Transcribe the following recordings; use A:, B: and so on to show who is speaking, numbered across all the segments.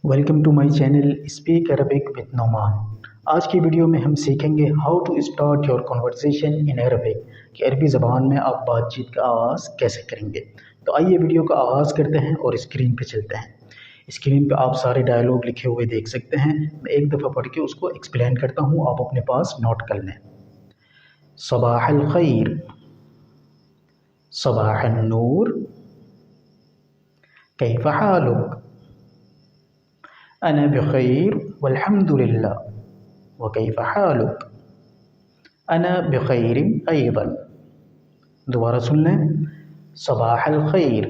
A: Welcome to my channel speak Arabic with Noman. आज की video में हम सीखेंगे how to start your conversation in Arabic कि अरबी ज़बान में आप बातचीत का आगाज़ कैसे करेंगे। तो आइए वीडियो का आगाज़ करते हैं और स्क्रीन पे चलते हैं। स्क्रीन पे आप सारे डायलॉग लिखे हुए देख सकते हैं। मैं एक दफ़ा पढ़ के उसको एक्सप्लेन करता हूँ, आप अपने पास नोट कर लें। सबाह अल खैर, सबाह अन नूर, कैफ हालुक, अना बिखैर वल्हम्दुलिल्लाह, व कैफ हालुक, अना बिखैर अयदन। दोबारा सुन लें। सबाह अल खैर,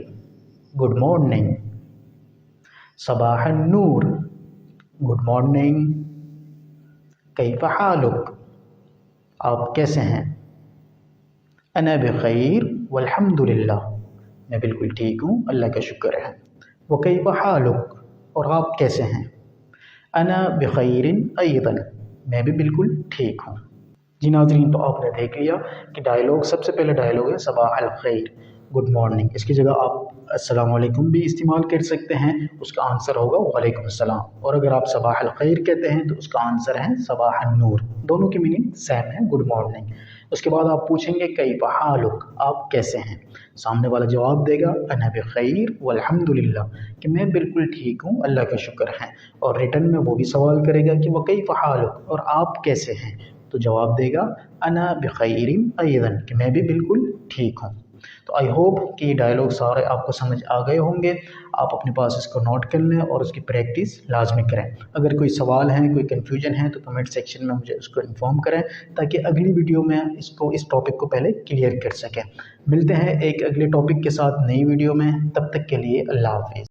A: गुड मॉर्निंग। सबाह अन नूर, गुड मॉर्निंग। कैफ हालुक, आप कैसे हैं। अना बिखैर वल्हम्दुलिल्लाह, मैं बिल्कुल ठीक हूँ, अल्लाह का शुक्र है। व कैफ हालुक, और आप कैसे हैं। अना बिखैरिन अयदन, मैं भी बिल्कुल ठीक हूँ। जी नाज़रीन, तो आपने देख लिया कि डायलॉग, सबसे पहले डायलॉग है सबाह अल खैर, गुड मॉर्निंग। इसकी जगह आप अस्सलाम वालेकुम भी इस्तेमाल कर सकते हैं, उसका आंसर होगा वालेकुम अस्सलाम। और अगर आप सबाह अल खैर कहते हैं तो उसका आंसर है सबाह अन नूर। दोनों की मीनिंग सेम है, गुड मॉर्निंग। उसके बाद आप पूछेंगे कैफ हालुक, आप कैसे हैं। सामने वाला जवाब देगा अना बिखैर वल्हम्दुलिल्लाह, कि मैं बिल्कुल ठीक हूँ, अल्लाह का शुक्र है। और रिटर्न में वो भी सवाल करेगा कि वह कैफ हालुक, और आप कैसे हैं। तो जवाब देगा अना बिखैरिन अयदन, कि मैं भी बिल्कुल ठीक हूँ। तो आई होप कि ये डायलॉग सारे आपको समझ आ गए होंगे। आप अपने पास इसको नोट कर लें और उसकी प्रैक्टिस लाजमी करें। अगर कोई सवाल है, कोई कन्फ्यूजन है तो कमेंट सेक्शन में मुझे उसको इन्फॉर्म करें, ताकि अगली वीडियो में इस टॉपिक को पहले क्लियर कर सकें। मिलते हैं एक अगले टॉपिक के साथ नई वीडियो में, तब तक के लिए अल्लाह हाफिज़।